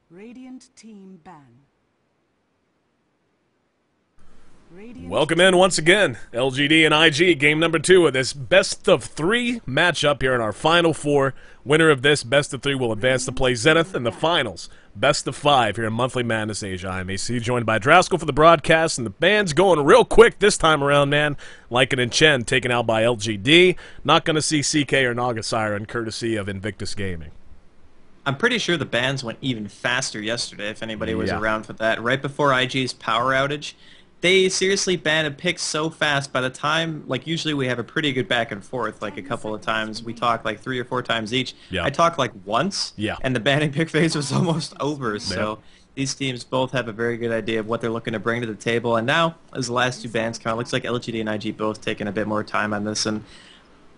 Radiant team ban. Welcome in once again, LGD and IG, game number 2 of this best of 3 matchup here in our final 4. Winner of this best of 3 will advance to play Zenith in the finals. Best of 5 here in Monthly Madness Asia. I'm AC, joined by Draskell for the broadcast, and the band's going real quick this time around, man. Lycan and Chen taken out by LGD. Not going to see CK or Nagasiren, courtesy of Invictus Gaming. I'm pretty sure the bans went even faster yesterday, if anybody was around for that. Right before IG's power outage, they seriously banned picks so fast. By the time, like, usually we have a pretty good back and forth, like a couple of times. We talk like 3 or 4 times each. I talked like once, and the banning pick phase was almost over. So these teams both have a very good idea of what they're looking to bring to the table. And now, as the last 2 bans come out, looks like LGD and IG both taking a bit more time on this. And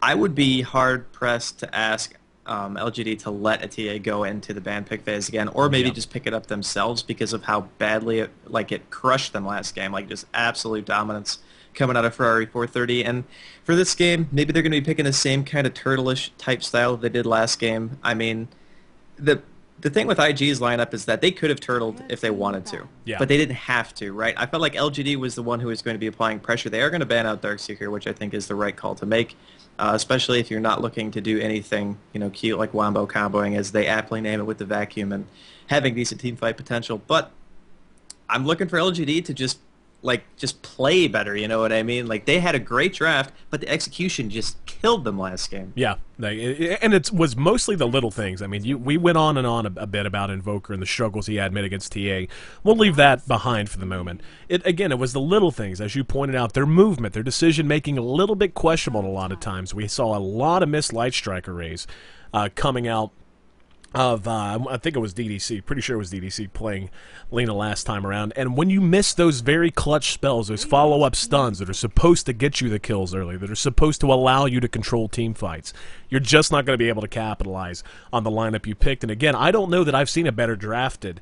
I would be hard-pressed to ask LGD to let a TA go into the ban pick phase again, or maybe just pick it up themselves because of how badly it crushed them last game, like just absolute dominance coming out of Ferrari 430. And for this game, maybe they're going to be picking the same kind of turtle-ish type style they did last game. I mean, the thing with IG's lineup is that they could have turtled if they wanted to, but they didn't have to, right? I felt like LGD was the one who was going to be applying pressure. They are going to ban out Darkseeker, which I think is the right call to make. Especially if you're not looking to do anything, cute like Wombo comboing, as they aptly name it, with the vacuum and having decent team fight potential. But I'm looking for LGD to just play better, you know what I mean? Like, they had a great draft, but the execution just killed them last game. Yeah, and it was mostly the little things. I mean, we went on and on a bit about Invoker and the struggles he had made against TA. We'll leave that behind for the moment. Again, it was the little things, as you pointed out, their movement, their decision-making, a little bit questionable a lot of times. We saw a lot of missed Light Strike arrays coming out of, I think it was DDC, pretty sure it was DDC playing Lena last time around. And when you miss those very clutch spells, those follow-up stuns that are supposed to get you the kills early, that are supposed to allow you to control team fights, you're just not going to be able to capitalize on the lineup you picked. And again, I don't know that I've seen a better drafted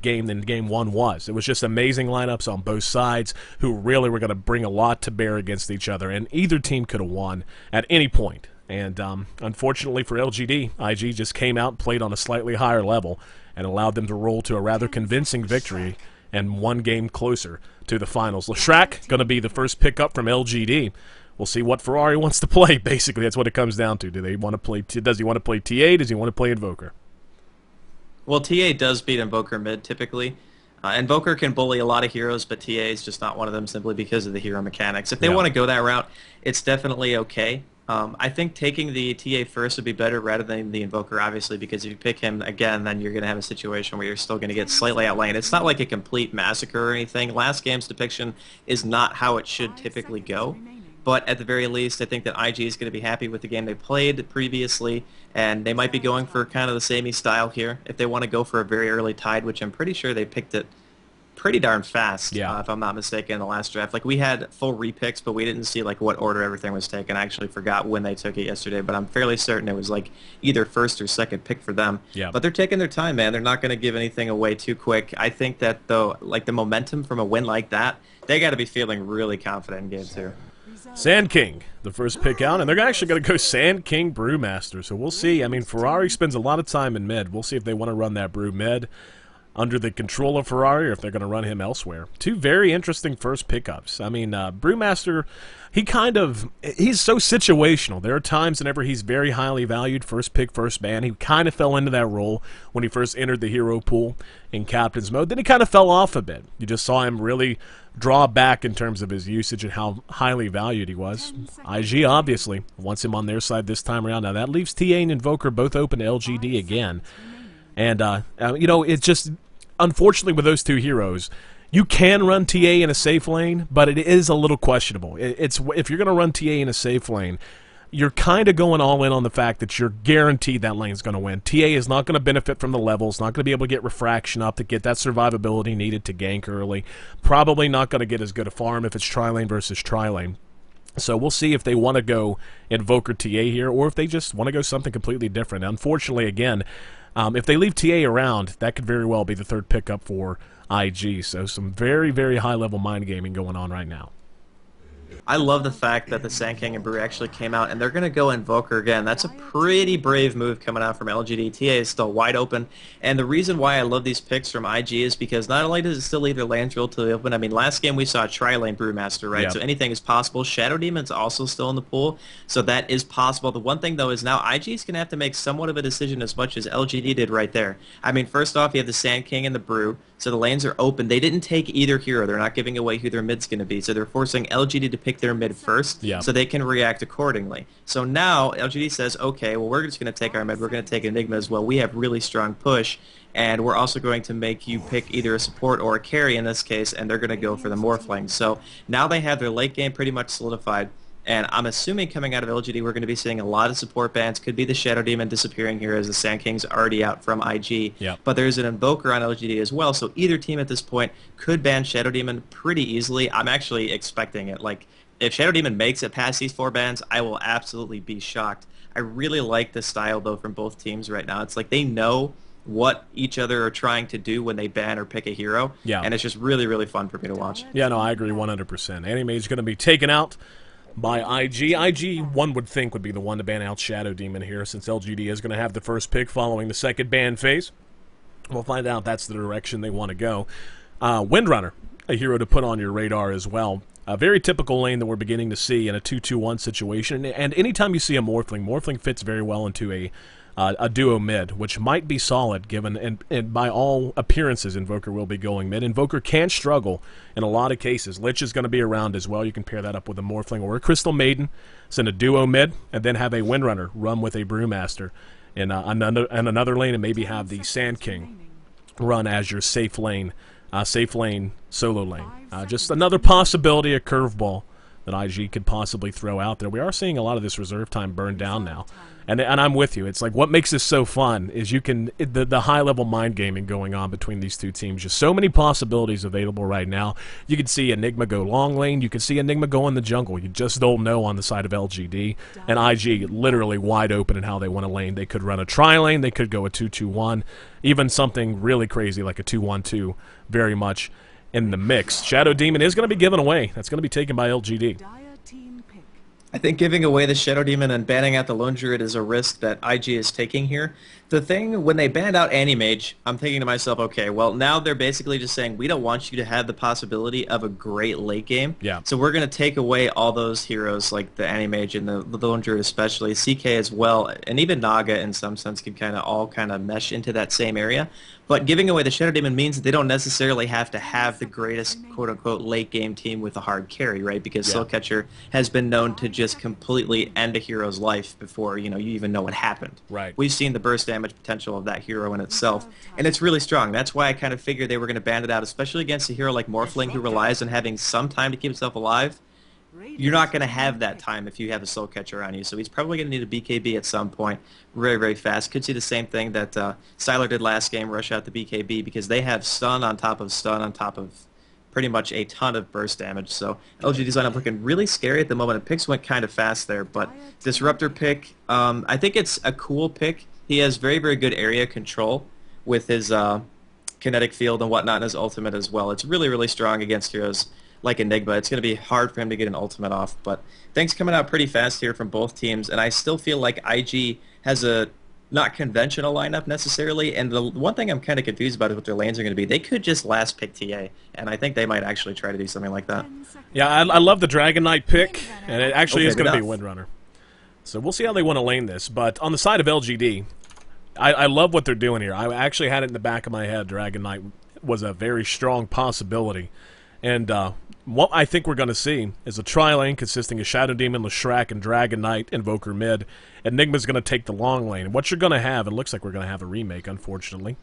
game than Game 1 was. It was just amazing lineups on both sides who really were going to bring a lot to bear against each other, and either team could have won at any point. And unfortunately for LGD, IG just came out and played on a slightly higher level and allowed them to roll to a rather convincing victory and 1 game closer to the finals. Leshrac going to be the first pickup from LGD. We'll see what Ferrari wants to play, basically. That's what it comes down to. Do they want to play? Does he want to play TA? Does he want to play Invoker? Well, TA does beat Invoker mid, typically. Invoker can bully a lot of heroes, but TA is just not one of them simply because of the hero mechanics. If they want to go that route, it's definitely okay. I think taking the TA first would be better rather than the Invoker, obviously, because if you pick him again, then you're going to have a situation where you're still going to get slightly outlaned. It's not like a complete massacre or anything. Last game's depiction is not how it should typically go. But at the very least, I think that IG is going to be happy with the game they played previously, and they might be going for kind of the samey style here. If they want to go for a very early Tide, which I'm pretty sure they picked it pretty darn fast, if I'm not mistaken, in the last draft. Like, we had full repicks, but we didn't see like what order everything was taken. I actually forgot when they took it yesterday, but I'm fairly certain it was like either first or second pick for them. But they're taking their time, man. They're not going to give anything away too quick. I think that, though, like, the momentum from a win like that, they got to be feeling really confident in game 2. Sand King, the first pick out, and they're actually going to go Sand King Brewmaster, so we'll see. I mean, Ferrari spends a lot of time in mid. We'll see if they want to run that Brew mid under the control of Ferrari, or if they're going to run him elsewhere. 2 very interesting first pickups. I mean, Brewmaster, he's so situational. There are times whenever he's very highly valued, first pick, first ban. He kind of fell into that role when he first entered the hero pool in Captain's Mode. Then he kind of fell off a bit. You just saw him really draw back in terms of his usage and how highly valued he was. IG, obviously, wants him on their side this time around. Now, that leaves TA and Invoker both open to LGD again. And, it's just, unfortunately, with those 2 heroes, you can run TA in a safe lane, but it is a little questionable. If you're going to run TA in a safe lane, you're kind of going all in on the fact that you're guaranteed that lane's going to win. TA is not going to benefit from the levels, not going to be able to get refraction up to get that survivability needed to gank early. Probably not going to get as good a farm if it's tri-lane versus tri-lane. So we'll see if they want to go Invoker TA here, or if they just want to go something completely different. Unfortunately, again, if they leave TA around, that could very well be the 3rd pickup for IG. So some very, very high-level mind gaming going on right now. I love the fact that the Sand King and Brew actually came out, and they're going to go Invoker again. That's a pretty brave move coming out from LGD. TA is still wide open, and the reason why I love these picks from IG is because not only does it still leave their lands relatively open, I mean, last game we saw a tri-lane Brewmaster, right? Yep. So anything is possible. Shadow Demon's also still in the pool, so that is possible. The one thing, though, is now IG is going to have to make somewhat of a decision as much as LGD did right there. I mean, first off, you have the Sand King and the Brew, so the lanes are open. They didn't take either hero. They're not giving away who their mid's going to be, so they're forcing LGD to pick their mid first, so they can react accordingly. So now LGD says, okay, well, we're just going to take our mid. We're going to take Enigma as well. We have really strong push, and we're also going to make you pick either a support or a carry in this case, and they're going to go for the Morphling. So now they have their late game pretty much solidified. And I'm assuming coming out of LGD, we're going to be seeing a lot of support bans. Could be the Shadow Demon disappearing here as the Sand King's already out from IG. Yep. But there's an Invoker on LGD as well, so either team at this point could ban Shadow Demon pretty easily. I'm actually expecting it. Like, if Shadow Demon makes it past these 4 bans, I will absolutely be shocked. I really like the style, though, from both teams right now. It's like they know what each other are trying to do when they ban or pick a hero, and it's just really, really fun for me to watch. Yeah, no, I agree 100%. Animage's going to be taken out by IG. IG, one would think, would be the one to ban out Shadow Demon here, since LGD is going to have the first pick following the second ban phase. We'll find out that's the direction they want to go. Windrunner, a hero to put on your radar as well. A very typical lane that we're beginning to see in a 2-2-1 situation, and anytime you see a Morphling fits very well into a duo mid, which might be solid given, and by all appearances, Invoker will be going mid. Invoker can struggle in a lot of cases. Lich is going to be around as well. You can pair that up with a Morphling or a Crystal Maiden, send a duo mid, and then have a Windrunner run with a Brewmaster in another lane, and maybe have the Sand King run as your safe lane solo lane. Just another possibility, a curveball that IG could possibly throw out there. We are seeing a lot of this reserve time burn down now. And I'm with you. It's like what makes this so fun is the high-level mind gaming going on between these two teams. Just so many possibilities available right now. You could see Enigma go long lane. You could see Enigma go in the jungle. You just don't know on the side of LGD. And IG literally wide open in how they want to lane. They could run a tri-lane. They could go a 2-2-1. Even something really crazy like a 2-1-2 very much in the mix. Shadow Demon is going to be given away. That's going to be taken by LGD. I think giving away the Shadow Demon and banning out the Lone Druid is a risk that IG is taking here. The thing, when they banned out Animage, I'm thinking to myself, okay, well, now they're basically just saying, we don't want you to have the possibility of a great late game. Yeah. So we're going to take away all those heroes, like the Animage and the Lone Druid especially, CK as well, and even Naga in some sense can all mesh into that same area. But giving away the Shadow Demon means that they don't necessarily have to have the greatest quote-unquote late-game team with a hard carry, right? Because Soulcatcher has been known to just completely end a hero's life before you even know what happened. Right. We've seen the burst damage potential of that hero in itself, and it's really strong. That's why I kind of figured they were going to ban it out, especially against a hero like Morphling who relies on having some time to keep himself alive. You're not going to have that time if you have a Soul Catcher on you, so he's probably going to need a BKB at some point very, very fast. Could see the same thing that Siler did last game, rush out the BKB, because they have stun on top of pretty much a ton of burst damage. So LGD's lineup looking really scary at the moment. Picks went kind of fast there, but Disruptor pick, I think it's a cool pick. He has very, very good area control with his kinetic field and whatnot, and his ultimate as well. It's really, really strong against heroes like Enigma. It's going to be hard for him to get an ultimate off, but things coming out pretty fast here from both teams, and I still feel like IG has a not conventional lineup necessarily, and the one thing I'm kind of confused about is what their lanes are going to be. They could just last pick TA, and I think they might actually try to do something like that. Yeah, I love the Dragon Knight pick, and it actually is going to be Windrunner. So we'll see how they want to lane this, but on the side of LGD, I love what they're doing here. I actually had it in the back of my head. Dragon Knight was a very strong possibility, and what I think we're going to see is a tri-lane consisting of Shadow Demon, Leshrac, and Dragon Knight, Invoker mid. Enigma's going to take the long lane. And what you're going to have, it looks like we're going to have a remake, unfortunately.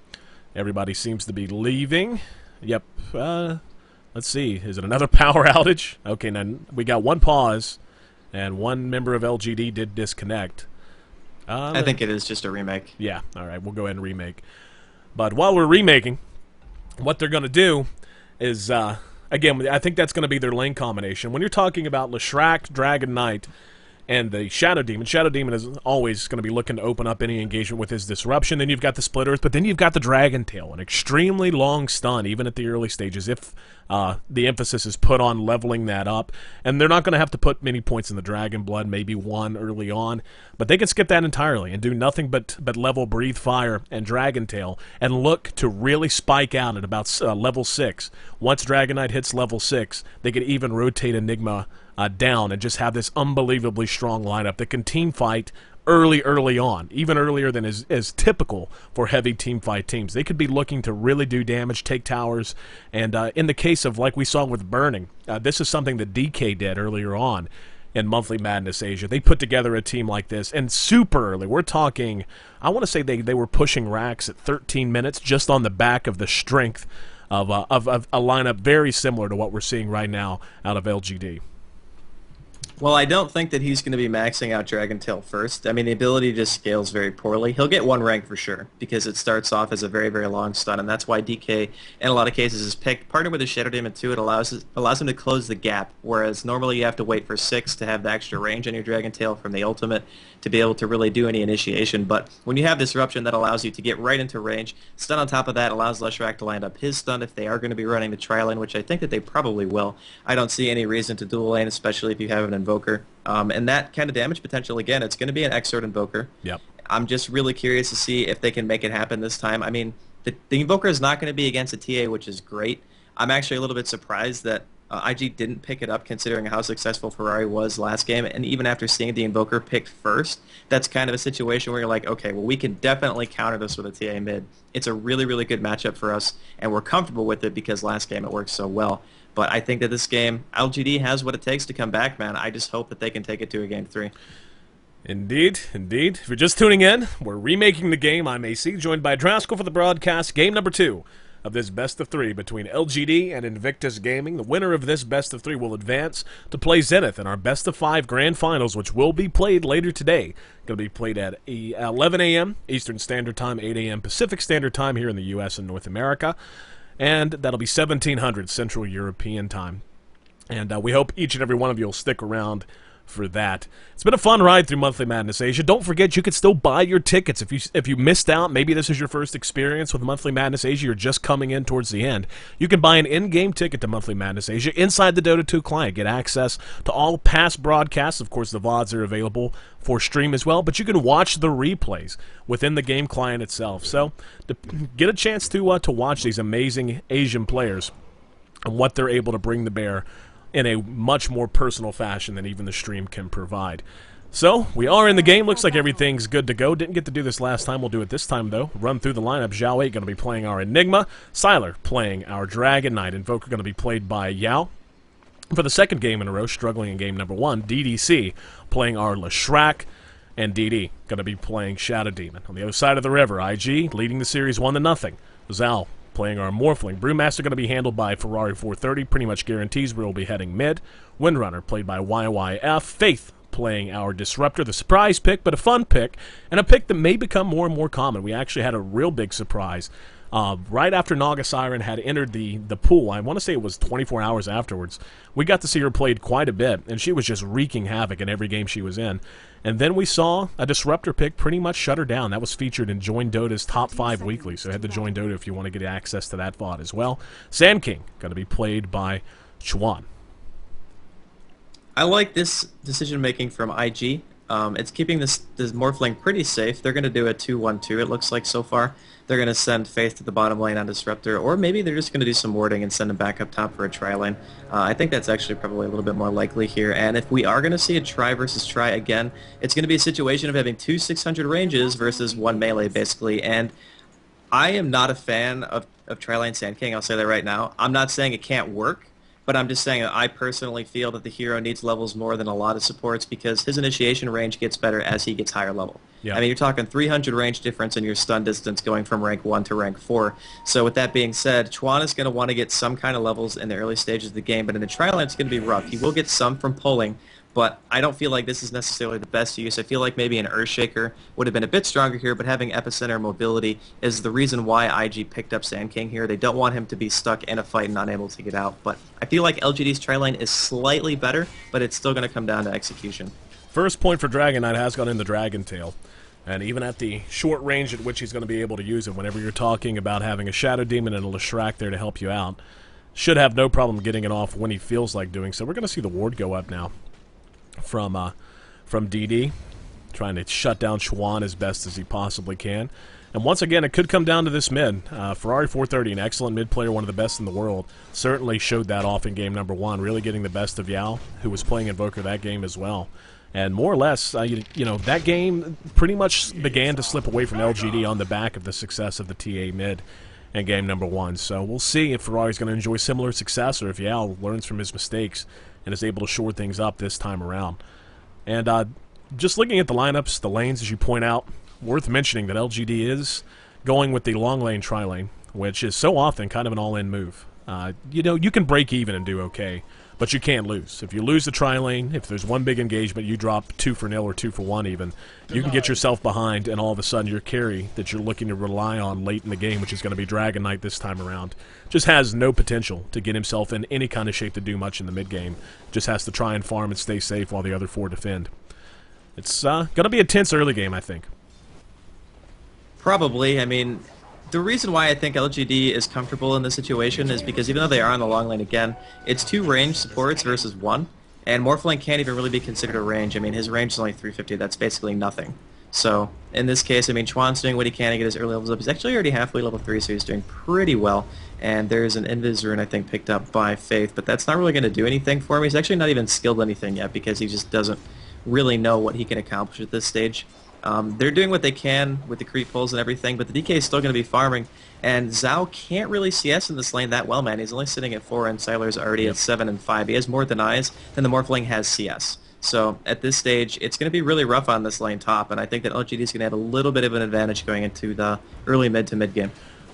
Everybody seems to be leaving. Yep. Let's see. Is it another power outage? Okay, now we got one pause, and one member of LGD did disconnect. I think it is just a remake. Yeah, all right, we'll go ahead and remake. But while we're remaking, what they're going to do is... again, I think that's going to be their lane combination. When you're talking about Leshrac, Dragon Knight, and the Shadow Demon. Shadow Demon is always going to be looking to open up any engagement with his Disruption. Then you've got the Split Earth, but then you've got the Dragon Tail, an extremely long stun, even at the early stages, if the emphasis is put on leveling that up. And they're not going to have to put many points in the Dragon Blood, maybe one early on, but they can skip that entirely and do nothing but level Breathe Fire and Dragon Tail, and look to really spike out at about level 6. Once Dragon Knight hits level 6, they could even rotate Enigma down and just have this unbelievably strong lineup that can team fight early on, even earlier than is typical for heavy team fight teams. They could be looking to really do damage, take towers, and in the case of, like we saw with Burning, this is something that DK did earlier on in Monthly Madness Asia. They put together a team like this, and super early. We're talking, I want to say they were pushing racks at 13 minutes just on the back of the strength of a lineup very similar to what we're seeing right now out of LGD. Well, I don't think that he's going to be maxing out Dragon Tail first. I mean, the ability just scales very poorly. He'll get one rank for sure, because it starts off as a very, very long stun, and that's why DK, in a lot of cases, is picked. Partnered with the Shadow Demon too, it allows him to close the gap, whereas normally you have to wait for 6 to have the extra range on your Dragon Tail from the ultimate to be able to really do any initiation. But when you have Disruption, that allows you to get right into range. Stun on top of that allows Leshrac to land up his stun if they are going to be running the tri-lane, which I think that they probably will. I don't see any reason to dual lane, especially if you have an Invoker. And that kind of damage potential, again, it's going to be an Exort Invoker. Yep. I'm just really curious to see if they can make it happen this time. I mean, the Invoker is not going to be against a TA, which is great. I'm actually a little bit surprised that IG didn't pick it up, considering how successful Ferrari was last game, and even after seeing the Invoker picked first, that's kind of a situation where you're like, okay, well, we can definitely counter this with a TA mid. It's a really, really good matchup for us, and we're comfortable with it because last game it worked so well. But I think that this game, LGD has what it takes to come back, man. I just hope that they can take it to a Game 3. Indeed, indeed. If you're just tuning in, we're remaking the game. I'm AC, joined by Draskell for the broadcast. Game number 2 of this best of 3 between LGD and Invictus Gaming. The winner of this best of 3 will advance to play Zenith in our best of 5 grand finals, which will be played later today. Going to be played at 11 a.m. Eastern Standard Time, 8 a.m. Pacific Standard Time here in the U.S. and North America. And that'll be 1700 Central European Time. And we hope each and every one of you will stick around for that. It's been a fun ride through Monthly Madness Asia. Don't forget, you can still buy your tickets if you missed out. Maybe this is your first experience with Monthly Madness Asia. You're just coming in towards the end. You can buy an in-game ticket to Monthly Madness Asia inside the Dota 2 client. Get access to all past broadcasts. Of course, the VODs are available for stream as well, but you can watch the replays within the game client itself. So to get a chance to watch these amazing Asian players and what they're able to bring to bear in a much more personal fashion than even the stream can provide. So, we are in the game. Looks like everything's good to go. Didn't get to do this last time. We'll do it this time, though. Run through the lineup. Zhao 8 going to be playing our Enigma. Sylar playing our Dragon Knight. Invoker going to be played by Yao. For the second game in a row, struggling in game number 1, DDC playing our Leshrac. And DD going to be playing Shadow Demon. On the other side of the river, IG leading the series 1-0. Zal playing our Morphling. Brewmaster going to be handled by Ferrari 430. Pretty much guarantees we'll be heading mid. Windrunner played by YYF. Faith playing our Disruptor. The surprise pick, but a fun pick. And a pick that may become more and more common. We actually had a real big surprise. Right after Naga Siren had entered the pool, I want to say it was 24 hours afterwards, we got to see her played quite a bit, and she was just wreaking havoc in every game she was in. And then we saw a Disruptor pick pretty much shut her down. That was featured in Join Dota's Top 5 Weekly, so head to Join Dota if you want to get access to that VOD as well. Sand King, going to be played by Chuan. I like this decision-making from IG. It's keeping this Morphling pretty safe. They're going to do a 2-1-2, it looks like so far. They're going to send Faith to the bottom lane on Disruptor, or maybe they're just going to do some warding and send him back up top for a tri lane. I think that's actually probably a little bit more likely here. And if we are going to see a tri versus tri again, it's going to be a situation of having 2 600 ranges versus 1 melee, basically. And I am not a fan of tri lane Sand King, I'll say that right now. I'm not saying it can't work, but I'm just saying that I personally feel that the hero needs levels more than a lot of supports because his initiation range gets better as he gets higher level. Yeah. I mean, you're talking 300 range difference in your stun distance going from rank 1 to rank 4. So with that being said, Chuan is going to want to get some kind of levels in the early stages of the game, but in the tri-lane it's going to be rough. He will get some from pulling, but I don't feel like this is necessarily the best use. I feel like maybe an Earthshaker would have been a bit stronger here, but having Epicenter mobility is the reason why IG picked up Sand King here. They don't want him to be stuck in a fight and unable to get out. But I feel like LGD's tri-lane is slightly better, but it's still going to come down to execution. First point for Dragon Knight has gone in the Dragon Tail. And even at the short range at which he's going to be able to use it, whenever you're talking about having a Shadow Demon and a Leshrac there to help you out, should have no problem getting it off when he feels like doing so. We're going to see the ward go up now from DD, trying to shut down Chuan as best as he possibly can. And once again, it could come down to this mid. Ferrari 430, an excellent mid player, one of the best in the world, certainly showed that off in game number 1, really getting the best of Yao, who was playing Invoker that game as well. And more or less, you know, that game pretty much began to slip away from LGD on the back of the success of the TA mid in game number 1. So we'll see if Ferrari's going to enjoy similar success or if Yao learns from his mistakes and is able to shore things up this time around. And just looking at the lineups, the lanes, as you point out, worth mentioning that LGD is going with the long lane tri-lane, which is so often kind of an all-in move. You know, you can break even and do okay, but you can't lose. If you lose the tri-lane, if there's one big engagement, you drop 2-0 or 2-1 even, you can get yourself behind, and all of a sudden your carry that you're looking to rely on late in the game, which is going to be Dragon Knight this time around, just has no potential to get himself in any kind of shape to do much in the mid-game. Just has to try and farm and stay safe while the other 4 defend. It's going to be a tense early game, I think. Probably. I mean, the reason why I think LGD is comfortable in this situation is because even though they are on the long lane again, it's 2 range supports versus 1, and Morphling can't even really be considered a range. I mean, his range is only 350. That's basically nothing. So in this case, I mean, Chuan's doing what he can to get his early levels up. He's actually already halfway level 3, so he's doing pretty well. And there's an Invis rune, I think, picked up by Faith, but that's not really going to do anything for him. He's actually not even skilled anything yet because he just doesn't really know what he can accomplish at this stage. They're doing what they can with the creep pulls and everything, but the DK is still going to be farming, and Zhao can't really CS in this lane that well, man. He's only sitting at 4, and Sylar's already at 7 and 5. He has more denies than the Morphling has CS. So at this stage, it's going to be really rough on this lane top, and I think that LGD is going to have a little bit of an advantage going into the early mid to mid game.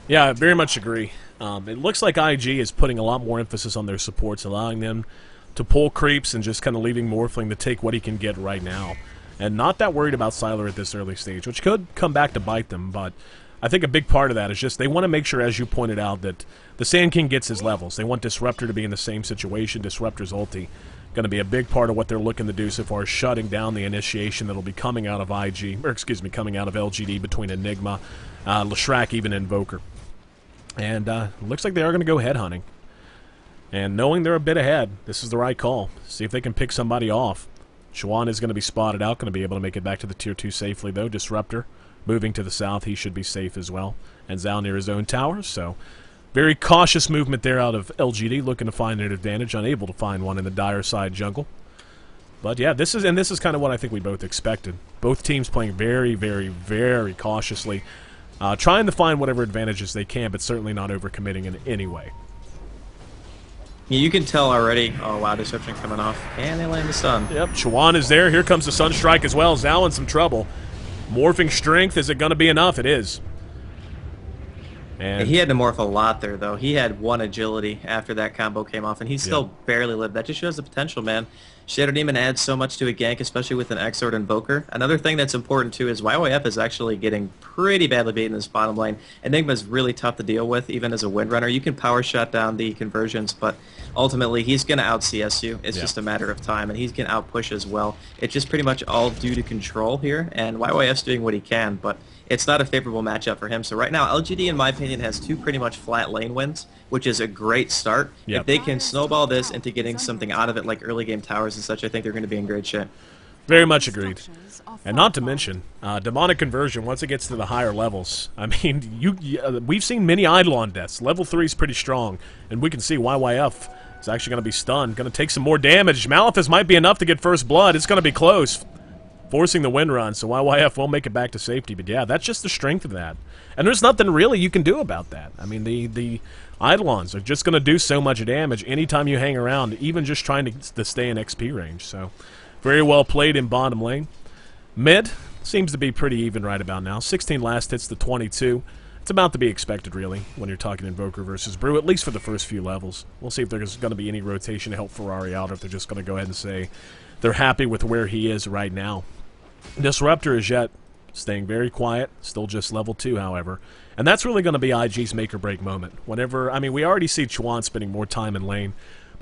Yeah, I very much agree. It looks like IG is putting a lot more emphasis on their supports, allowing them to pull creeps and just kind of leaving Morphling to take what he can get right now. And not that worried about Sylar at this early stage, which could come back to bite them, but I think a big part of that is just they want to make sure, as you pointed out, that the Sand King gets his levels. They want Disruptor to be in the same situation. Disruptor's ulti going to be a big part of what they're looking to do so far as shutting down the initiation that'll be coming out of coming out of LGD between Enigma, Leshrac, even Invoker. And looks like they are going to go headhunting. And knowing they're a bit ahead, this is the right call. See if they can pick somebody off. Chuan is going to be spotted out, going to be able to make it back to the Tier 2 safely, though. Disruptor moving to the south, he should be safe as well. And Zhao near his own tower, so very cautious movement there out of LGD, looking to find an advantage, unable to find one in the dire side jungle. But yeah, this is kind of what I think we both expected. Both teams playing very, very, very cautiously, trying to find whatever advantages they can, but certainly not overcommitting in any way. You can tell already. Oh, wow, Disruption coming off. And they land the stun. Yep, Chuan is there. Here comes the Sunstrike as well. Zhao in some trouble. Morphing strength. Is it going to be enough? It is. And he had to morph a lot there, though. He had 1 agility after that combo came off, and he still barely lived. That just shows the potential, man. Shadow Demon adds so much to a gank, especially with an Exort Invoker. Another thing that's important, too, is YYF is actually getting pretty badly beaten in this bottom lane. Enigma's really tough to deal with, even as a Windrunner. You can power shut down the conversions, but ultimately he's going to out-CS you. It's just a matter of time, and he's going to out-push as well. It's just pretty much all due to control here, and YYF's doing what he can, but it's not a favorable matchup for him. So right now, LGD, in my opinion, has 2 pretty much flat lane wins, which is a great start. If they can snowball this into getting something out of it, like early game towers and such, I think they're going to be in great shape. Very much agreed. And not to mention, demonic conversion, once it gets to the higher levels, I mean, we've seen many Eidolon deaths. Level 3 is pretty strong, and we can see YYF is actually going to be stunned, going to take some more damage. Malefice might be enough to get first blood. It's going to be close, forcing the win run, so YYF won't make it back to safety. But yeah, that's just the strength of that. And there's nothing really you can do about that. I mean, the Eidolons are just going to do so much damage anytime you hang around, even just trying to stay in XP range. So very well played in bottom lane. Mid seems to be pretty even right about now. 16 last hits to 22. It's about to be expected, really, when you're talking Invoker versus Brew, at least for the first few levels. We'll see if there's going to be any rotation to help Ferrari out, or if they're just going to go ahead and say they're happy with where he is right now. Disruptor is yet staying very quiet, still just level 2, however. And that's really going to be IG's make-or-break moment. Whenever, I mean, we already see Chuan spending more time in lane,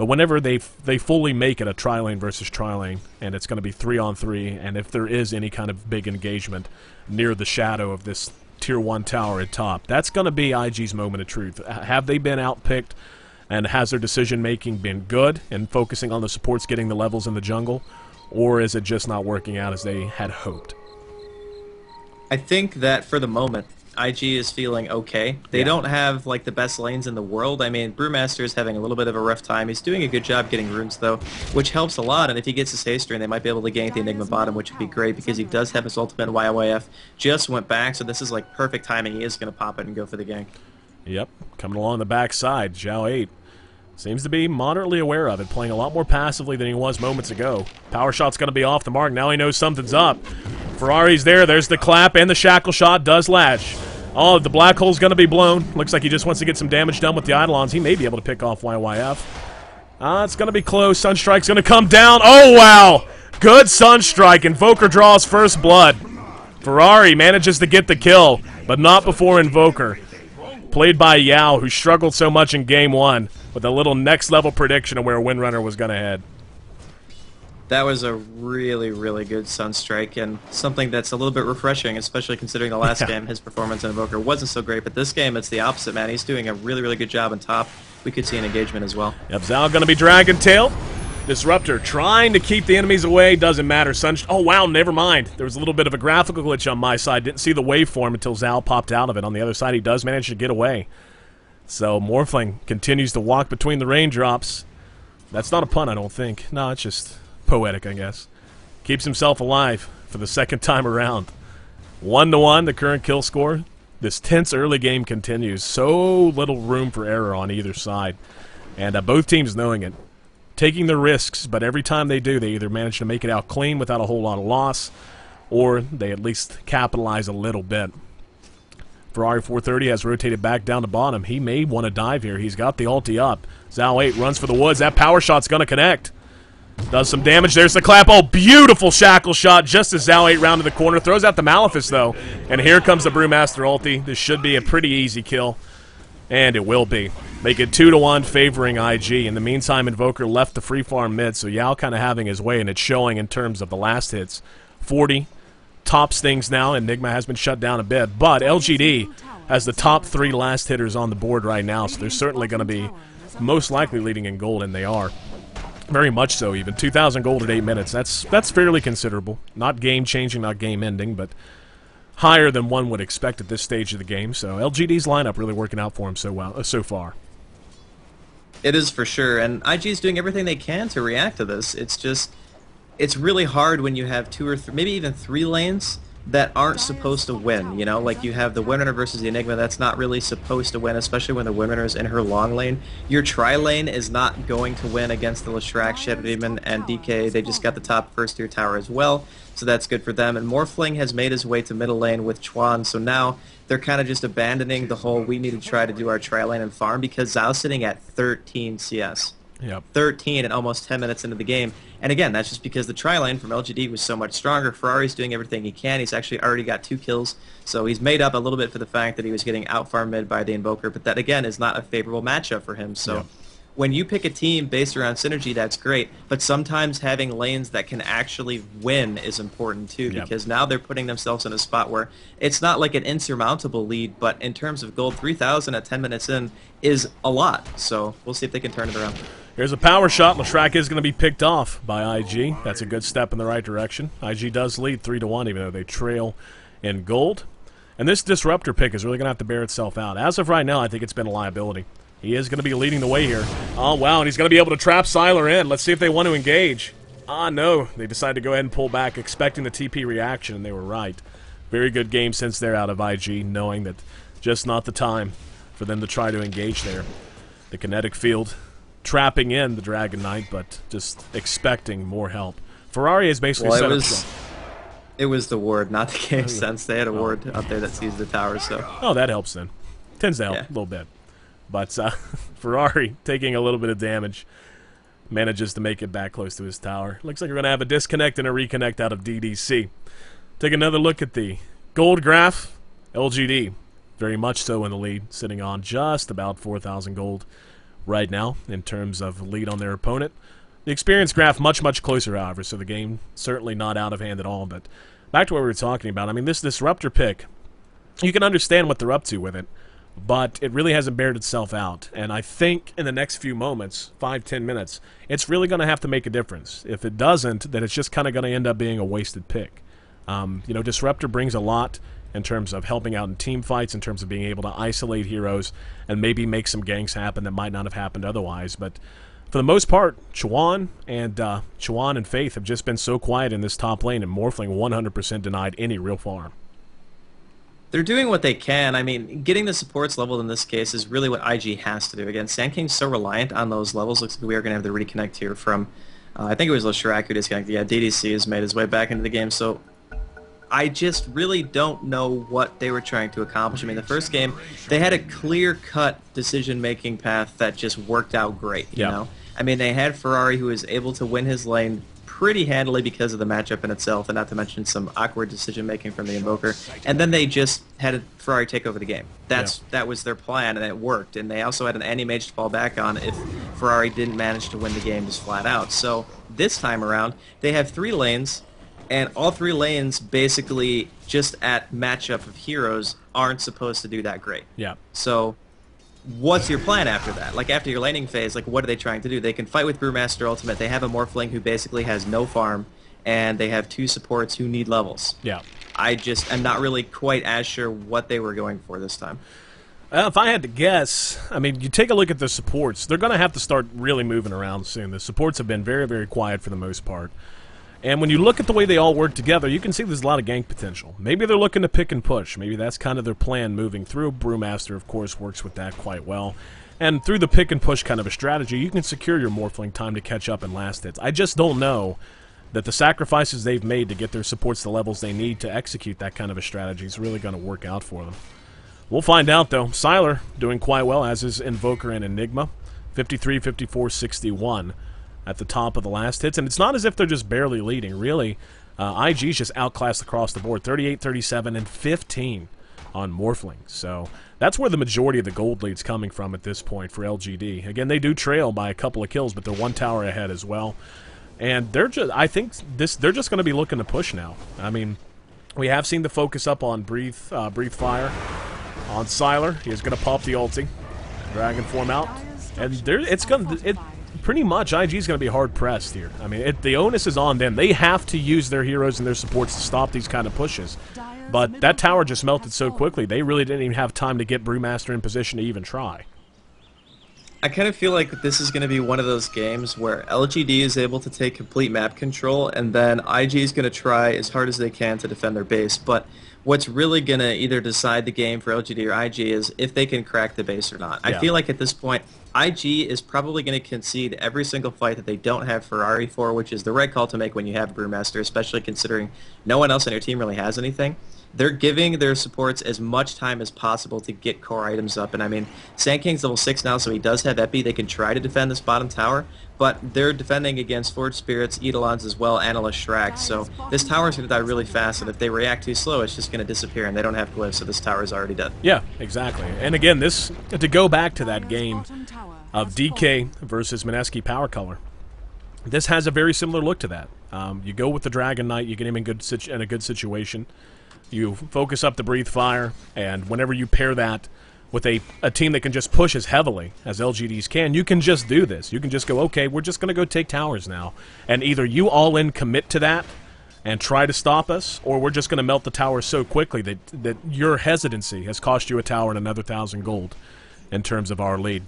But whenever they fully make it a tri-lane versus tri-lane, and it's going to be 3-on-3, and if there is any kind of big engagement near the shadow of this Tier 1 tower at top, that's going to be IG's moment of truth. Have they been outpicked, and has their decision-making been good in focusing on the supports getting the levels in the jungle, or is it just not working out as they had hoped? I think that for the moment, IG is feeling okay. They don't have like the best lanes in the world. I mean, Brewmaster is having a little bit of a rough time. He's doing a good job getting runes though, which helps a lot. And if he gets his haste ring, they might be able to gank the Enigma bottom, which would be great because he does have his ultimate. YYF just went back, so this is like perfect timing. He is going to pop it and go for the gank. Yep, coming along the backside, Zhao 8 seems to be moderately aware of it, playing a lot more passively than he was moments ago. Power shot's going to be off the mark. Now he knows something's up. Ferrari's there. There's the clap, and the shackle shot does latch. Oh, the black hole's going to be blown. Looks like he just wants to get some damage done with the Eidolons. He may be able to pick off YYF. It's going to be close. Sunstrike's going to come down. Oh, wow. Good Sunstrike. Invoker draws first blood. Ferrari manages to get the kill, but not before Invoker. Played by Yao, who struggled so much in Game 1 with a little next-level prediction of where Windrunner was going to head. That was a really, really good Sunstrike, and something that's a little bit refreshing, especially considering the last game, his performance in Invoker wasn't so great, but this game, it's the opposite, man. He's doing a really, really good job on top. We could see an engagement as well. Yep, Zhao going to be Dragon Tail. Disruptor trying to keep the enemies away. Doesn't matter. Oh, wow, never mind. There was a little bit of a graphical glitch on my side. Didn't see the waveform until Zhao popped out of it. On the other side, he does manage to get away. So Morphling continues to walk between the raindrops. That's not a pun, I don't think. No, it's just poetic, I guess. Keeps himself alive for the second time around. 1-1, the current kill score. This tense early game continues. So little room for error on either side. And both teams knowing it. Taking their risks, but every time they do, they either manage to make it out clean without a whole lot of loss, or they at least capitalize a little bit. Ferrari 430 has rotated back down to bottom. He may want to dive here. He's got the ulti up. Zhao 8 runs for the woods. That power shot's going to connect. Does some damage. There's the clap. Oh, beautiful shackle shot just as Zhao 8 rounded the corner. Throws out the Malefice, though. And here comes the Brewmaster ulti. This should be a pretty easy kill. And it will be. Make it 2-1 favoring IG. In the meantime, Invoker left the free farm mid, so Yao kind of having his way, and it's showing in terms of the last hits. 40 tops things now. Enigma has been shut down a bit, but LGD has the top 3 last hitters on the board right now, so they're certainly going to be most likely leading in gold, and they are. Very much so, even. 2,000 gold at 8 minutes. That's fairly considerable. Not game-changing, not game-ending, but higher than one would expect at this stage of the game. So LGD's lineup really working out for him so far. It is for sure, and IG's doing everything they can to react to this. It's really hard when you have 2 or 3, maybe even 3 lanes that aren't supposed to win, you know? Like, you have the Windrunner versus the Enigma that's not really supposed to win, especially when the Windrunner is in her long lane. Your tri-lane is not going to win against the Leshrac, Shadow Demon, and DK. They just got the top first-tier tower as well, so that's good for them. And Morphling has made his way to middle lane with Chuan, so now they're kind of just abandoning the whole we need to try to do our tri-lane and farm because Zhao's sitting at 13 CS. Yep. 13 and almost 10 minutes into the game. And again, that's just because the tri-lane from LGD was so much stronger. Ferrari's doing everything he can. He's actually already got 2 kills. So he's made up a little bit for the fact that he was getting out-farmed mid by the Invoker. But that, again, is not a favorable matchup for him. So when you pick a team based around synergy, that's great. But sometimes having lanes that can actually win is important, too. Because now they're putting themselves in a spot where it's not like an insurmountable lead. But in terms of gold, 3,000 at 10 minutes in is a lot. So we'll see if they can turn it around. Here's a power shot. Leshrac is going to be picked off by IG. That's a good step in the right direction. IG does lead 3-1, even though they trail in gold. And this Disruptor pick is really going to have to bear itself out. As of right now, I think it's been a liability. He is going to be leading the way here. Oh, wow, and he's going to be able to trap Sylar in. Let's see if they want to engage. No. They decided to go ahead and pull back, expecting the TP reaction, and they were right. Very good game since they're out of IG, knowing that just not the time for them to try to engage there. The kinetic field trapping in the Dragon Knight, but just expecting more help. Ferrari is basically set up. It was the ward, not the game sense. They had a ward up there that sees the tower, so. Oh, that helps then. Tends to help a little bit. But Ferrari, taking a little bit of damage, manages to make it back close to his tower. Looks like we're going to have a disconnect and a reconnect out of DDC. Take another look at the gold graph. LGD, very much so in the lead, sitting on just about 4,000 gold. right now in terms of lead on their opponent. The experience graph much, much closer, however, so the game certainly not out of hand at all. But back to what we were talking about, I mean, this Disruptor pick, you can understand what they're up to with it, but it really hasn't bared itself out. And I think in the next few moments, 5-10 minutes, it's really going to have to make a difference. If it doesn't, then it's just kind of going to end up being a wasted pick. Disruptor brings a lot in terms of helping out in team fights, in terms of being able to isolate heroes and maybe make some ganks happen that might not have happened otherwise. But for the most part, Chuan and Faith have just been so quiet in this top lane, and Morphling 100% denied any real farm. They're doing what they can. I mean, getting the supports leveled in this case is really what IG has to do. Again, Sand King's so reliant on those levels. Looks like we are going to have the reconnect here from, I think it was Leshrac who disconnected. Yeah, DDC has made his way back into the game, so I just really don't know what they were trying to accomplish. I mean, the first game, they had a clear-cut decision-making path that just worked out great, you know? I mean, they had Ferrari who was able to win his lane pretty handily because of the matchup in itself, and not to mention some awkward decision-making from the Invoker. And then they just had Ferrari take over the game. That was their plan, and it worked. And they also had an anti-mage to fall back on if Ferrari didn't manage to win the game just flat out. So this time around, they have 3 lanes, and all 3 lanes basically just at matchup of heroes aren't supposed to do that great. Yeah. So what's your plan after that? Like, after your laning phase, like, what are they trying to do? They can fight with Brewmaster Ultimate. They have a Morphling who basically has no farm, and they have 2 supports who need levels. Yeah. I'm not really quite as sure what they were going for this time. If I had to guess, I mean, you take a look at the supports. They're going to have to start really moving around soon. The supports have been very, very quiet for the most part. And when you look at the way they all work together, you can see there's a lot of gank potential. Maybe they're looking to pick and push. Maybe that's kind of their plan moving through. Brewmaster, of course, works with that quite well. And through the pick and push kind of a strategy, you can secure your Morphling time to catch up in last hits. I just don't know that the sacrifices they've made to get their supports the levels they need to execute that kind of a strategy is really going to work out for them. We'll find out, though. Sylar doing quite well, as is Invoker and Enigma. 53, 54, 61. At the top of the last hits, and it's not as if they're just barely leading. Really, IG's just outclassed across the board, 38, 37, and 15 on Morphling. So that's where the majority of the gold lead's coming from at this point for LGD. Again, they do trail by a couple of kills, but they're 1 tower ahead as well. And they're just, I think they're just going to be looking to push now. I mean, we have seen the focus up on Breathe Fire on Sylar. He's going to pop the ulti, Dragon form out, and pretty much, IG's going to be hard-pressed here. I mean, the onus is on them. They have to use their heroes and their supports to stop these kind of pushes. But that tower just melted so quickly, they really didn't even have time to get Brewmaster in position to even try. I kind of feel like this is going to be one of those games where LGD is able to take complete map control, and then IG is going to try as hard as they can to defend their base. But what's really going to either decide the game for LGD or IG is if they can crack the base or not. I feel like at this point, IG is probably going to concede every single fight that they don't have Ferrari for, which is the right call to make when you have Brewmaster, especially considering no one else on your team really has anything. They're giving their supports as much time as possible to get core items up. And I mean, Sand King's level 6 now, so he does have Epi. They can try to defend this bottom tower, but they're defending against Forge Spirits, Eidolons as well, and a Leshrac. So this tower's going to die really fast, and if they react too slow, it's just going to disappear, and they don't have glyphs, so this tower's already dead. Yeah, exactly. And again, to go back to that game of DK versus Mineski Power Color, this has a very similar look to that. You go with the Dragon Knight, you get him in a good situation. You focus up the Breathe Fire, and whenever you pair that with a team that can just push as heavily as LGDs can, you can just do this. You can just go, okay, we're just going to go take towers now. And either you all in commit to that and try to stop us, or we're just going to melt the tower so quickly that your hesitancy has cost you a tower and another 1,000 gold in terms of our lead.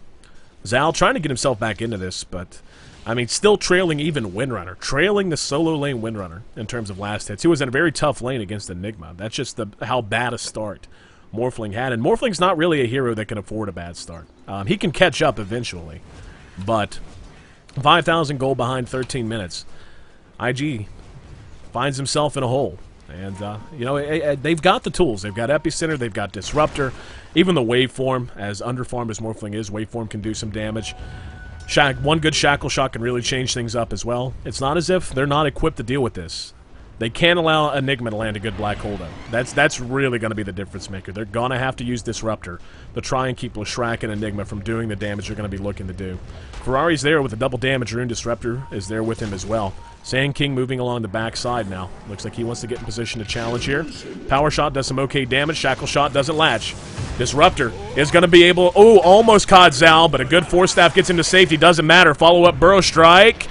Zal trying to get himself back into this, but I mean, still trailing even Windrunner, trailing the solo lane Windrunner in terms of last hits. He was in a very tough lane against Enigma. That's just how bad a start Morphling had. And Morphling's not really a hero that can afford a bad start. He can catch up eventually, but 5,000 gold behind 13 minutes. IG finds himself in a hole. And, they've got the tools. They've got Epicenter, they've got Disruptor. Even the Waveform, as underfarmed as Morphling is, Waveform can do some damage. One good Shackle Shot can really change things up as well. It's not as if they're not equipped to deal with this. They can't allow Enigma to land a good black hole, though. That's really going to be the difference maker. They're going to have to use Disruptor to try and keep Leshrac and Enigma from doing the damage they're going to be looking to do. Ferrari's there with a double damage rune. Disruptor is there with him as well. Sand King moving along the backside now. Looks like he wants to get in position to challenge here. Power Shot does some okay damage. Shackle Shot doesn't latch. Disruptor is going to be able... Oh, almost caught Zal, but a good Force Staff gets into safety. Doesn't matter. Follow-up Burrow Strike.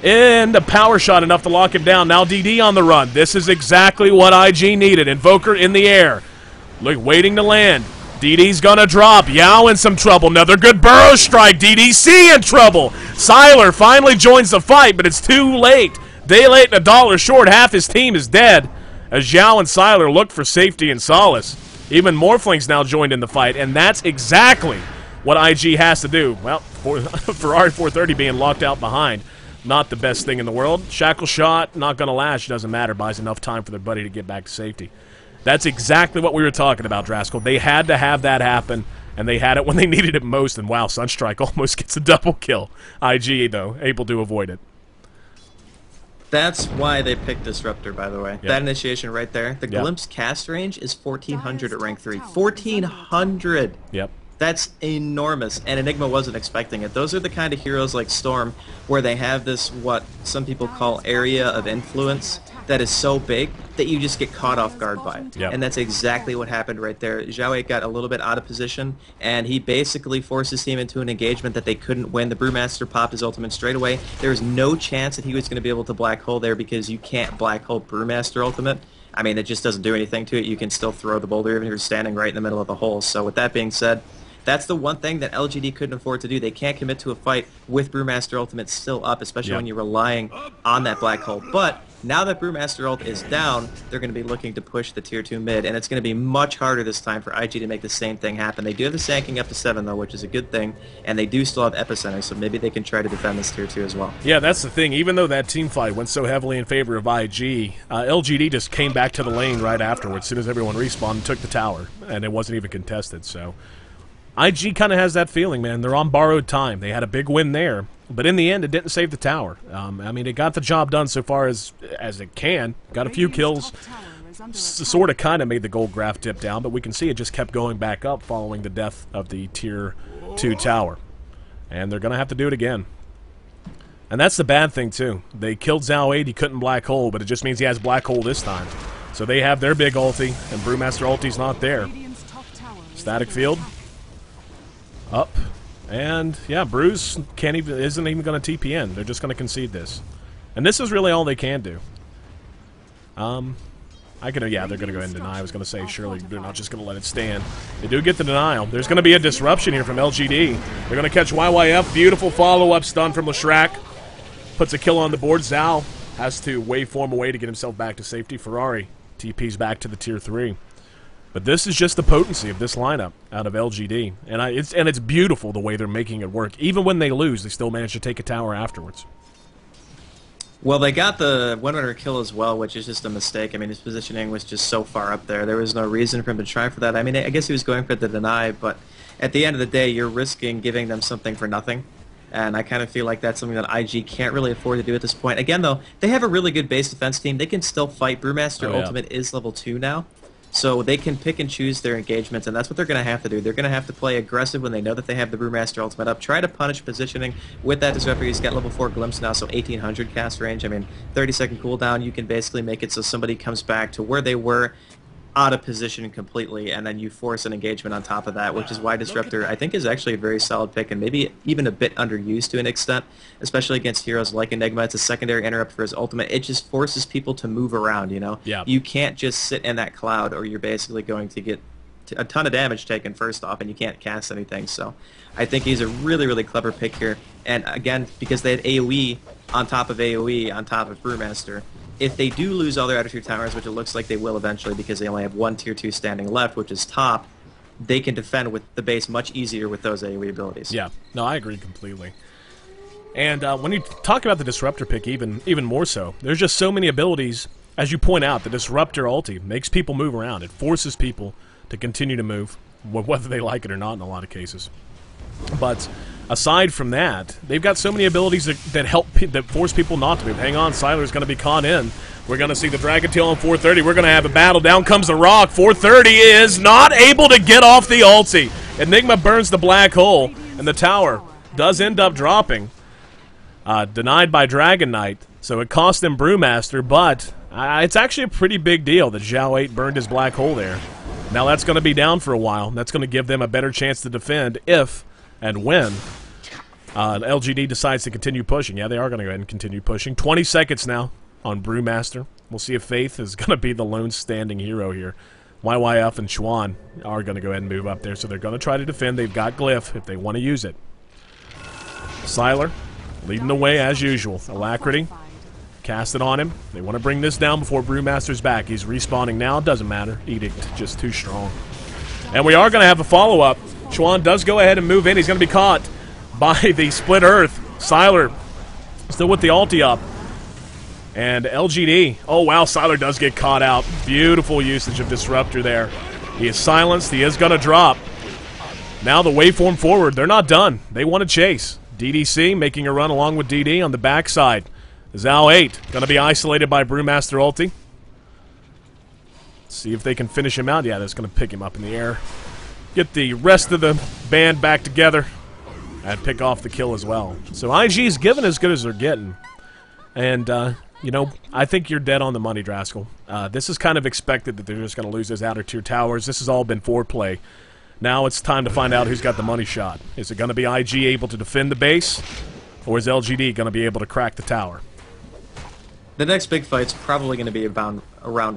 And a Power Shot enough to lock him down. Now DD on the run. This is exactly what IG needed. Invoker in the air. Look, waiting to land. DD's gonna drop. Yao in some trouble. Another good Burrow Strike. DDC in trouble. Siler finally joins the fight, but it's too late. Day late and $1 short. Half his team is dead as Yao and Siler look for safety and solace. Even Morphling's now joined in the fight, and that's exactly what IG has to do. Well, Ferrari 430 being locked out behind. Not the best thing in the world. Shackle Shot, not going to lash. Doesn't matter. Buys enough time for their buddy to get back to safety. That's exactly what we were talking about, Draskell. They had to have that happen, and they had it when they needed it most. And wow, Sunstrike almost gets a double kill. IG, though, able to avoid it. That's why they picked Disruptor, by the way. Yep. That initiation right there. The Glimpse cast range is 1,400 at rank 3. 1,400! Yep. That's enormous, and Enigma wasn't expecting it. Those are the kind of heroes like Storm where they have this, what some people call area of influence that is so big that you just get caught off guard by it. Yep. And that's exactly what happened right there. Zhao 8 got a little bit out of position, and he basically forced his team into an engagement that they couldn't win. The Brewmaster popped his ultimate straight away. There was no chance that he was going to be able to black hole there because you can't black hole Brewmaster ultimate. I mean, it just doesn't do anything to it. You can still throw the boulder even if you're standing right in the middle of the hole. So with that being said, that's the one thing that LGD couldn't afford to do. They can't commit to a fight with Brewmaster Ultimate still up, especially when you're relying on that black hole. But now that Brewmaster Ult is down, they're going to be looking to push the Tier 2 mid, and it's going to be much harder this time for IG to make the same thing happen. They do have the Sanking up to 7, though, which is a good thing, and they do still have Epicenter, so maybe they can try to defend this Tier 2 as well. Yeah, that's the thing. Even though that team fight went so heavily in favor of IG, LGD just came back to the lane right afterwards as soon as everyone respawned and took the tower, and it wasn't even contested, so... IG kind of has that feeling, man. They're on borrowed time. They had a big win there, but in the end, it didn't save the tower. I mean, it got the job done so far as it can. Got a few kills. Sort of kind of made the gold graph dip down, but we can see it just kept going back up following the death of the Tier 2 tower. And they're going to have to do it again. And that's the bad thing, too. They killed Zhao 8. He couldn't black hole, but it just means he has black hole this time. So they have their big ulti, and Brewmaster ulti's not there. Static field. Up, and yeah, Brews isn't even going to TP in. They're just going to concede this, and this is really all they can do. Yeah, they're going to go ahead and deny. I was going to say surely they're not just going to let it stand. They do get the denial. There's going to be a disruption here from LGD. They're going to catch YYF. Beautiful follow-up stun from Leshrac. Puts a kill on the board. Zal has to waveform away to get himself back to safety. Ferrari TP's back to the Tier 3. But this is just the potency of this lineup out of LGD, and it's beautiful the way they're making it work. Even when they lose, they still manage to take a tower afterwards. Well, they got the one-runner kill as well, which is just a mistake. I mean, his positioning was just so far up there. There was no reason for him to try for that. I mean, I guess he was going for the deny, but at the end of the day, you're risking giving them something for nothing. And I kind of feel like that's something that IG can't really afford to do at this point. Again, though, they have a really good base defense team. They can still fight. Brewmaster Ultimate is level 2 now. So they can pick and choose their engagements, and that's what they're going to have to do. They're going to have to play aggressive when they know that they have the Brewmaster Ultimate up. Try to punish positioning with that Disruptor. He's got level 4 Glimpse now, so 1800 cast range. I mean, 30-second cooldown. You can basically make it so somebody comes back to where they were out of position completely, and then you force an engagement on top of that, which is why Disruptor, I think, is actually a very solid pick, and maybe even a bit underused to an extent, especially against heroes like Enigma. It's a secondary interrupt for his ultimate. It just forces people to move around, you know? Yeah. You can't just sit in that cloud, or you're basically going to get a ton of damage taken first off, and you can't cast anything. So I think he's a really, really clever pick here. And again, because they had AoE on top of AoE on top of Brewmaster, if they do lose all their outer tier towers, which it looks like they will eventually because they only have one tier 2 standing left, which is top, they can defend with the base much easier with those AoE abilities. Yeah, no, I agree completely. And when you talk about the Disruptor pick even more so, there's just so many abilities. As you point out, the Disruptor ulti makes people move around. It forces people to continue to move, whether they like it or not in a lot of cases. But aside from that, they've got so many abilities that help, that force people not to move. Hang on, Siler's going to be caught in. We're going to see the Dragon Tail on 430. We're going to have a battle. Down comes the Rock. 430 is not able to get off the ulti. Enigma burns the black hole, and the tower does end up dropping. Denied by Dragon Knight, so it cost him Brewmaster, but it's actually a pretty big deal that Zhao 8 burned his black hole there. Now that's going to be down for a while. That's going to give them a better chance to defend if and when LGD decides to continue pushing. Yeah, they are going to go ahead and continue pushing. 20 seconds now on Brewmaster. We'll see if Faith is going to be the lone standing hero here. YYF and Chuan are going to go ahead and move up there, so they're going to try to defend. They've got Glyph if they want to use it. Sylar leading the way as usual. Alacrity. Cast it on him. They want to bring this down before Brewmaster's back. He's respawning now. Doesn't matter. Edict just too strong. And we are going to have a follow-up. Chuan does go ahead and move in. He's going to be caught by the Split Earth. Sylar still with the ulti up. And LGD. Oh, wow. Sylar does get caught out. Beautiful usage of Disruptor there. He is silenced. He is going to drop. Now the waveform forward. They're not done. They want to chase. DDC making a run along with DD on the backside. Zhao 8 going to be isolated by Brewmaster ulti. See if they can finish him out. Yeah, that's going to pick him up in the air. Get the rest of the band back together and pick off the kill as well. So IG's given as good as they're getting. And, you know, I think you're dead on the money, Draskell. This is kind of expected that they're just going to lose those outer tier towers. This has all been foreplay. Now it's time to find out who's got the money shot. Is it going to be IG able to defend the base? Or is LGD going to be able to crack the tower? The next big fight's probably going to be around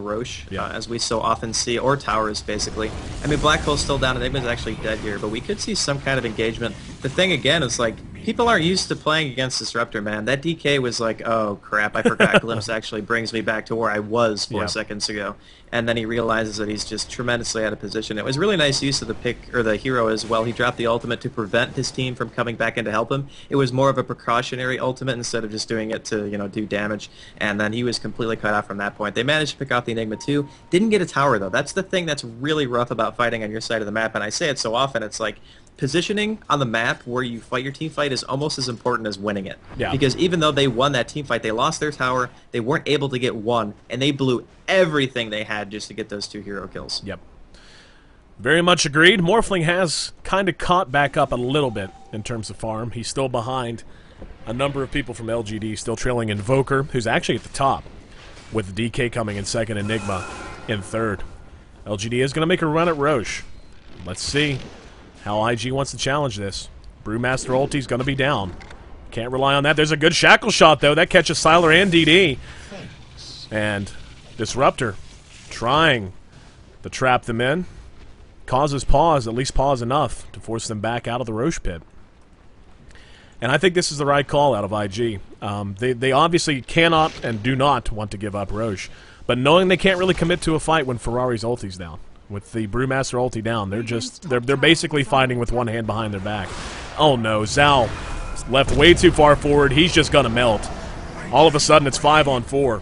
Roche, yeah. As we so often see, or towers, basically. I mean, Black Hole's still down, Enigma's actually dead here, but we could see some kind of engagement. The thing, again, is, like, people aren't used to playing against Disruptor, man. That DK was like, oh, crap, I forgot Glimpse actually brings me back to where I was 4 seconds ago. And then he realizes that he's just tremendously out of position. It was really nice use of the pick, or the hero as well. He dropped the ultimate to prevent his team from coming back in to help him. It was more of a precautionary ultimate instead of just doing it to, you know, do damage. And then he was completely cut off from that point. They managed to pick off the Enigma too. Didn't get a tower, though. That's the thing that's really rough about fighting on your side of the map. And I say it so often, it's like, positioning on the map where you fight your team fight is almost as important as winning it. Yeah. Because even though they won that team fight, they lost their tower, they weren't able to get one, and they blew everything they had just to get those 2 hero kills. Yep. Very much agreed. Morphling has kind of caught back up a little bit in terms of farm. He's still behind a number of people from LGD, still trailing Invoker, who's actually at the top, with DK coming in second, Enigma in third. LGD is going to make a run at Roche. Let's see how IG wants to challenge this. Brewmaster ulti's going to be down. Can't rely on that. There's a good shackle shot, though. That catches Sylar and DD. And Disruptor trying to trap them in. Causes pause, at least pause enough to force them back out of the Roche pit. And I think this is the right call out of IG. They obviously cannot and do not want to give up Roche. But knowing they can't really commit to a fight when Ferrari's ulti's down. With the Brewmaster ulti down, they're basically fighting with one hand behind their back. Oh no, Zhao left way too far forward. He's just gonna melt. All of a sudden, it's 5-on-4.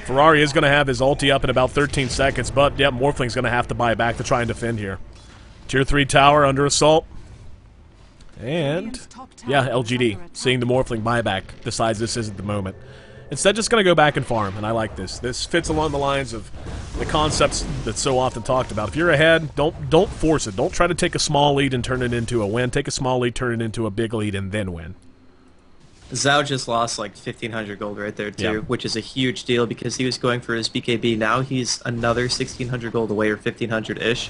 Ferrari is gonna have his ulti up in about 13 seconds, but yeah, Morphling's gonna have to buy back to try and defend here. Tier 3 tower under assault. And yeah, LGD, seeing the Morphling buyback, decides this isn't the moment. Instead, just going to go back and farm, and I like this. This fits along the lines of the concepts that's so often talked about. If you're ahead, don't force it. Don't try to take a small lead and turn it into a win. Take a small lead, turn it into a big lead, and then win. Zhao just lost like 1,500 gold right there too, which is a huge deal because he was going for his BKB. Now he's another 1,600 gold away, or 1,500-ish.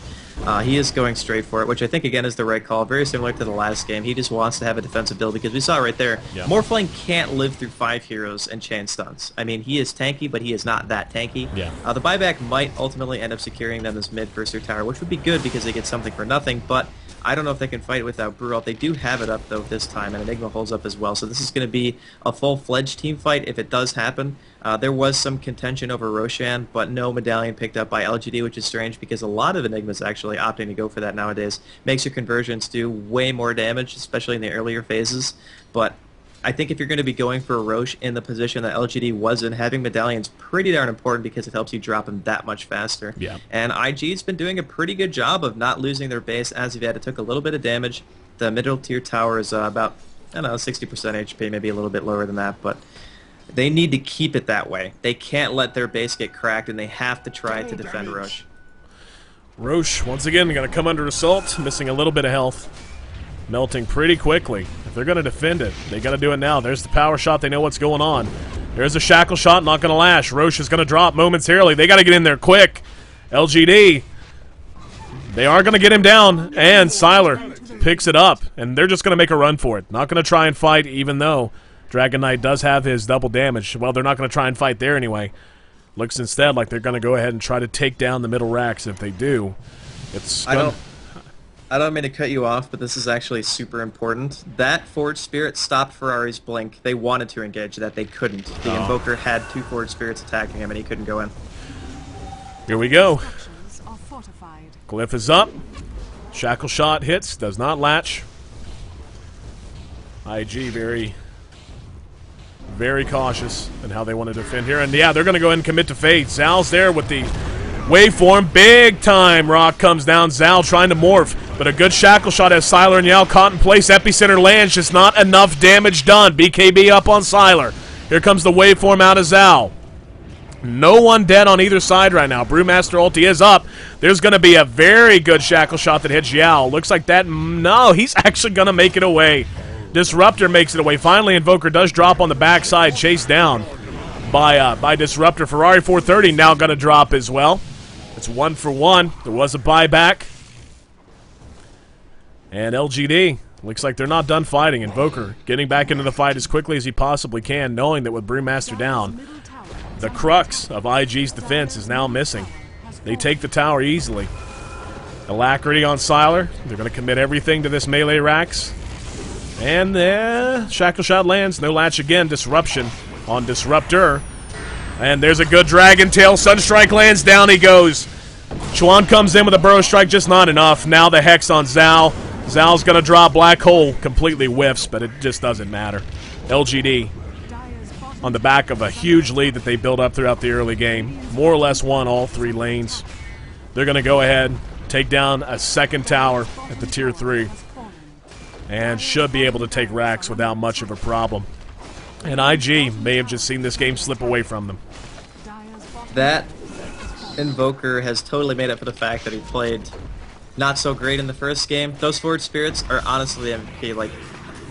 He is going straight for it, which I think, again, is the right call. Very similar to the last game. He just wants to have a defensive build because we saw right there, Morphling can't live through 5 heroes and chain stuns. I mean, he is tanky, but he is not that tanky. The buyback might ultimately end up securing them this mid-first tier tower, which would be good because they get something for nothing, but I don't know if they can fight without Brew Ult. They do have it up, though, this time, and Enigma holds up as well. So this is going to be a full-fledged team fight if it does happen. There was some contention over Roshan, but no medallion picked up by LGD, which is strange because a lot of Enigmas actually opting to go for that nowadays. Makes your conversions do way more damage, especially in the earlier phases. But I think if you're going to be going for a Roche in the position that LGD was in, having medallions pretty darn important because it helps you drop him that much faster. And IG's been doing a pretty good job of not losing their base as of yet. It took a little bit of damage. The middle tier tower is about, I don't know, 60% HP, maybe a little bit lower than that, but They need to keep it that way. They can't let their base get cracked, and they have to try to defend Roche. Roche, once again, going to come under assault, missing a little bit of health. Melting pretty quickly. If they're going to defend it, they got to do it now. There's the power shot. They know what's going on. There's a shackle shot, not going to lash. Roche is going to drop momentarily. They got to get in there quick. LGD, they are going to get him down, and Siler picks it up, and they're just going to make a run for it. Not going to try and fight, even though Dragon Knight does have his double damage. Well, they're not going to try and fight there anyway. Looks instead like they're going to go ahead and try to take down the middle racks. If they do, it's I don't mean to cut you off, but this is actually super important. That Forge Spirit stopped Ferrari's blink. They wanted to engage that. They couldn't. The Invoker had 2 Forge Spirits attacking him, and he couldn't go in. Here we go. Glyph is up. Shackle shot hits. Does not latch. IG very cautious in how they want to defend here. And yeah, they're going to go ahead and commit to Fate. Zal's there with the waveform. Big time rock comes down. Zal trying to morph, but a good shackle shot as Siler and Yao caught in place. Epicenter lands, just not enough damage done. BKB up on Siler. Here comes the waveform out of Zal. No one dead on either side right now. Brewmaster ulti is up. There's going to be a very good shackle shot that hits Yao. Looks like that. No, he's actually going to make it away. Disruptor makes it away. Finally, Invoker does drop on the backside, chased down by Disruptor. Ferrari 430 now going to drop as well. It's 1 for 1. There was a buyback. And LGD, looks like they're not done fighting. Invoker getting back into the fight as quickly as he possibly can, knowing that with Brewmaster down, the crux of IG's defense is now missing. They take the tower easily. Alacrity on Siler. They're going to commit everything to this melee racks. And the shackle shot lands. No latch again. Disruption on Disruptor. And there's a good Dragon Tail. Sunstrike lands. Down he goes. Chuan comes in with a Burrow Strike. Just not enough. Now the Hex on Zal. Zal's going to drop. Black Hole completely whiffs, but it just doesn't matter. LGD on the back of a huge lead that they built up throughout the early game. More or less won all 3 lanes. They're going to go ahead, take down a second tower at the Tier 3. And should be able to take racks without much of a problem. And IG may have just seen this game slip away from them. That Invoker has totally made up for the fact that he played not so great in the first game. Those Forge Spirits are honestly MVP. Like,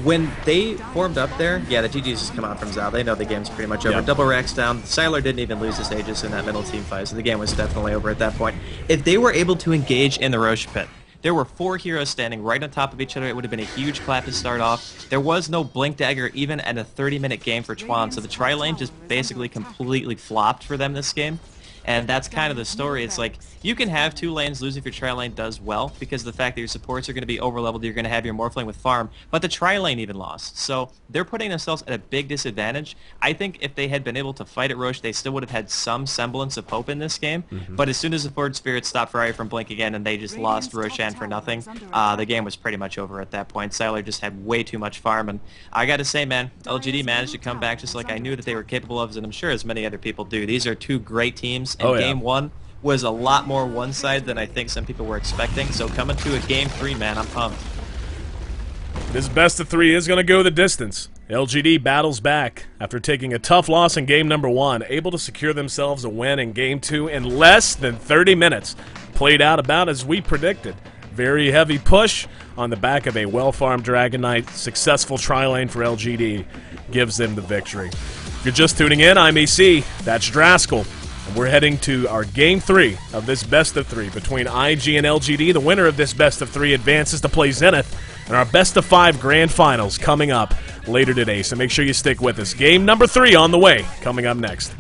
when they formed up there, yeah, the GG's just come out from Zal. They know the game's pretty much over. Yep. Double racks down. Siler didn't even lose his Aegis in that middle team fight, so the game was definitely over at that point. If they were able to engage in the Roche pit, there were 4 heroes standing right on top of each other. It would have been a huge clap to start off. There was no Blink Dagger even at a 30-minute game for Chuan, so the tri-lane just basically completely flopped for them this game. And that's kind of the story. It's like, you can have 2 lanes lose if your tri-lane does well, because of the fact that your supports are going to be over-leveled, you're going to have your Morphling with farm, but the tri-lane even lost. So they're putting themselves at a big disadvantage. I think if they had been able to fight at Roche, they still would have had some semblance of hope in this game, but as soon as the Forge Spirit stopped Ferrari from blinking again and they just lost Roshan for nothing, the game was pretty much over at that point. Siler just had way too much farm, and I gotta say, man, LGD managed to come back just like I knew that they were capable of, and I'm sure as many other people do. These are 2 great teams, and Game 1 was a lot more one-sided than I think some people were expecting, so coming to a Game 3, man, I'm pumped. This best of 3 is going to go the distance. LGD battles back after taking a tough loss in game number 1, able to secure themselves a win in game 2 in less than 30 minutes. Played out about as we predicted. Very heavy push on the back of a well-farmed Dragon Knight. Successful tri-lane for LGD gives them the victory. If you're just tuning in, I'm EC. That's Draskell. And we're heading to our Game 3 of this Best of 3 between IG and LGD. The winner of this Best of 3 advances to play Zenith, and our Best of 5 Grand Finals coming up later today. So make sure you stick with us. Game number 3 on the way, coming up next.